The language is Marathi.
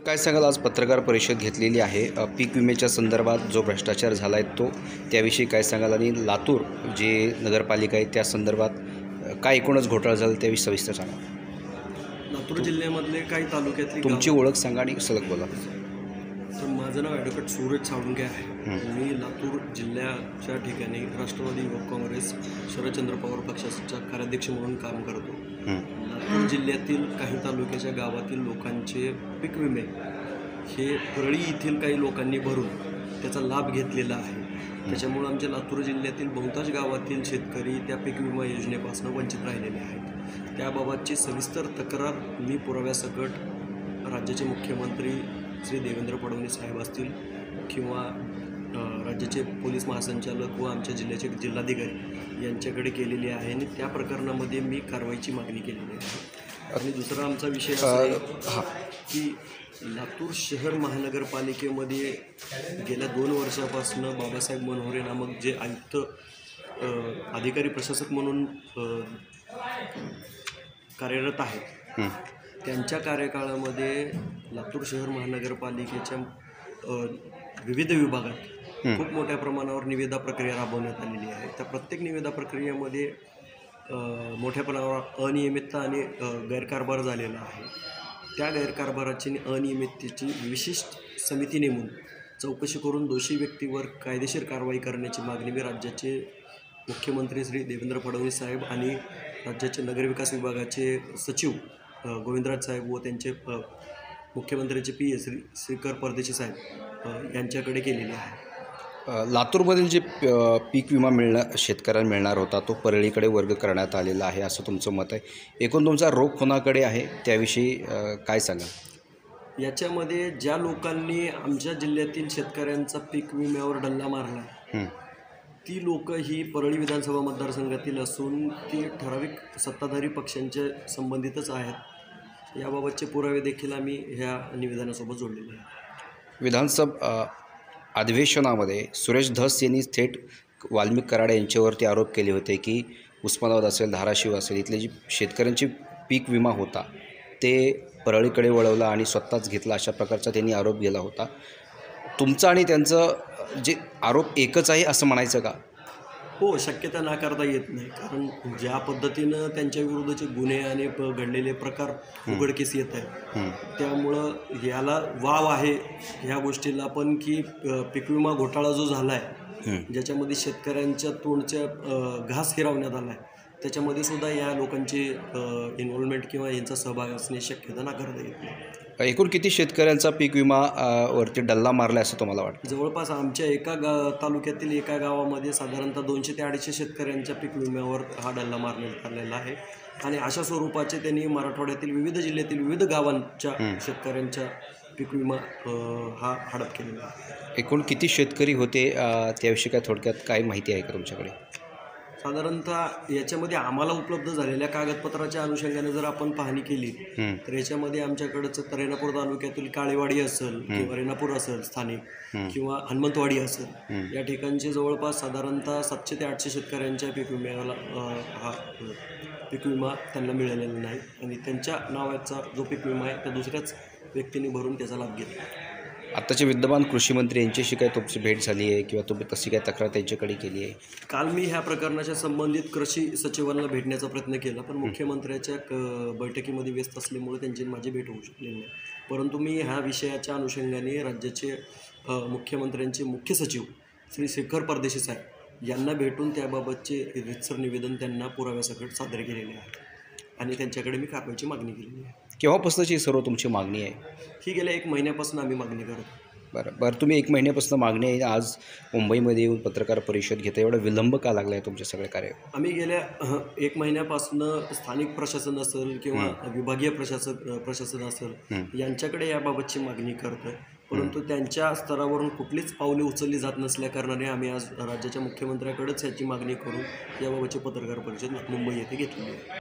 काय सांगाल, आज पत्रकार परिषद घेतलेली आहे पीक विम्याच्या संदर्भात जो भ्रष्टाचार झाला आहे तो त्याविषयी काय सांगाल आणि लातूर जे नगरपालिका आहे त्या संदर्भात काय एकूणच घोटाळा झाला त्याविषयी सविस्तर सांगा. लातूर जिल्ह्यामधले काही तालुक्यातली तुमची ओळख सांगा आणि सलग बोला. तर माझं नाव ॲडव्होकेट सूरज साळुंके आहे. मी लातूर जिल्ह्याच्या ठिकाणी राष्ट्रवादी युवक काँग्रेस शरदचंद्र पवार पक्षाचा कार्याध्यक्ष म्हणून काम करतो. लातूर जिल्ह्यातील काही तालुक्याच्या गावातील लोकांचे पीक विमे हे परळी येथील काही लोकांनी भरून त्याचा लाभ घेतलेला आहे. त्याच्यामुळं आमच्या लातूर जिल्ह्यातील बहुतांश गावातील शेतकरी त्या पीक विमा योजनेपासून वंचित राहिलेले आहेत. त्याबाबतची सविस्तर तक्रार मी पुराव्यासकट राज्याचे मुख्यमंत्री श्री देवेंद्र फडणवीस साहेब असतील किंवा राज्याचे पोलीस महासंचालक व आमच्या जिल्ह्याचे जिल्हाधिकारी यांच्याकडे केलेली आहे आणि त्या प्रकरणामध्ये मी कारवाईची मागणी केलेली आहे. आणि दुसरा आमचा विषय असा आहे की लातूर शहर महानगरपालिकेमध्ये गेल्या 2 वर्षापासून बाबासाहेब मनोरे नामक जे आयुक्त अधिकारी प्रशासक म्हणून कार्यरत आहेत त्यांच्या कार्यकाळामध्ये लातूर शहर महानगरपालिकेच्या विविध विभागात खूप मोठ्या प्रमाणावर निविदा प्रक्रिया राबवण्यात आलेली आहे. त्या प्रत्येक निविदा प्रक्रियेमध्ये मोठ्या प्रमाणावर अनियमितता आणि गैरकारभार झालेला आहे. त्या गैरकारभाराची अनियमिततेची विशिष्ट समिती नेमून चौकशी करून दोषी व्यक्तीवर कायदेशीर कारवाई करण्याची मागणी मी राज्याचे मुख्यमंत्री श्री देवेंद्र फडणवीस साहेब आणि राज्याचे नगरविकास विभागाचे सचिव गोविंदराज साहेब व त्यांचे मुख्यमंत्र्यांचे पी एस श्रीकर परदेशी साहेब यांच्याकडे केलेले आहे. लातूरमधील जे पीक विमा शेतकऱ्यांना मिळणार होता तो परळीकडे वर्ग करण्यात आलेला आहे असं तुमचं मत आहे. एकूण तुमचा रोख कोणाकडे आहे त्याविषयी काय सांगा. याच्यामध्ये ज्या लोकांनी आमच्या जिल्ह्यातील शेतकऱ्यांचा पीक विम्यावर डल्ला मारला ती लोक ही परळी विधानसभा मतदारसंघातील असून ती ठराविक सत्ताधारी पक्षांच्या संबंधितच आहेत. याबाबतचे पुरावे देखील आम्ही ह्या निवेदनासोबत जोडलेले आहेत. विधानसभा अधिवेशनामध्ये सुरेश धस यांनी थेट वाल्मिक कराड यांच्यावरती आरोप केले होते की उस्मानाबाद असेल, धाराशिव असेल, इथले जे शेतकऱ्यांची पीक विमा होता ते परळीकडे वळवला आणि स्वतःच घेतला अशा प्रकारचा त्यांनी आरोप केला होता. तुमचा आणि त्यांचं जे आरोप एकच आहे असं म्हणायचं का? हो, शक्यता नाकारता येत नाही. कारण ज्या पद्धतीनं त्यांच्या विरुद्धचे गुन्हे आणि घडलेले प्रकार उघडकीस येत आहे त्यामुळं याला वाव आहे ह्या गोष्टीला पण की पीक विमा घोटाळा जो झाला आहे ज्याच्यामध्ये शेतकऱ्यांच्या तोंडच्या घास हिरावण्यात आला आहे त्याच्यामध्ये सुद्धा या लोकांची इन्व्हॉल्वमेंट किंवा यांचा सहभाग असण्याची शक्यता नाकारता येत नाही. एकूण किती शेतकऱ्यांचा पीक विमा वरती डल्ला मारला असं तुम्हाला वाटतं? जवळपास आमच्या एका तालुक्यातील एका गावामध्ये साधारणतः 200 ते 250 शेतकऱ्यांच्या पीक विम्यावर हा डल्ला मारण्यात आलेला आहे. आणि अशा स्वरूपाचे त्यांनी मराठवाड्यातील विविध जिल्ह्यातील विविध गावांच्या शेतकऱ्यांच्या पीक विमा हा हडप केलेला आहे. एकूण किती शेतकरी होते त्याविषयी काय थोडक्यात काय माहिती आहे का तुमच्याकडे? साधारणतः याच्यामध्ये आम्हाला उपलब्ध झालेल्या कागदपत्राच्या अनुषंगाने जर आपण पाहणी केली तर याच्यामध्ये आमच्याकडचं रेणापूर तालुक्यातील काळेवाडी असेल किंवा रेणापूर असेल स्थानिक किंवा हनुमंतवाडी असेल या ठिकाणचे जवळपास साधारणतः 700 ते 800 शेतकऱ्यांच्या पीक विम्याला हा पीक विमा त्यांना मिळालेला नाही आणि त्यांच्या नावाचा जो पीक विमा आहे त्या दुसऱ्याच व्यक्तीने भरून त्याचा लाभ घेतला. आत्ताचे विद्यमान कृषी मंत्री यांच्याशी काय तुमची भेट झाली आहे किंवा तुम्ही तशी काय तक्रार त्यांच्याकडे केली आहे? काल मी ह्या प्रकरणाच्या संबंधित कृषी सचिवांना भेटण्याचा प्रयत्न केला पण मुख्यमंत्र्याच्या बैठकीमध्ये व्यस्त असल्यामुळे त्यांची माझी भेट होऊ शकली नाही. परंतु मी ह्या विषयाच्या अनुषंगाने राज्याचे मुख्यमंत्र्यांचे मुख्य सचिव श्री श्रीकर परदेशी साहेब यांना भेटून त्याबाबतचे रितसर निवेदन त्यांना पुराव्यासकट सादर केलेले आहे आणि त्यांच्याकडे मी कारवाईची मागणी केलेली आहे. केव्हापासूनची सर्व तुमची मागणी आहे? ही गेल्या 1 महिन्यापासून आम्ही मागणी करतो. बरं, तुम्ही 1 महिन्यापासून मागणी आहे, आज मुंबईमध्ये येऊन पत्रकार परिषद घेता, एवढा विलंब का लागला आहे तुमचे सगळे कार्य? आम्ही गेल्या 1 महिन्यापासून स्थानिक प्रशासन असेल किंवा विभागीय प्रशासन असेल यांच्याकडे याबाबतची मागणी करतो परंतु त्यांच्या स्तरावरून कुठलीच पावले उचलली जात नसल्याकारणाने आम्ही आज राज्याच्या मुख्यमंत्र्याकडेच याची मागणी करून याबाबतची पत्रकार परिषद मुंबई येथे घेतलेली आहे.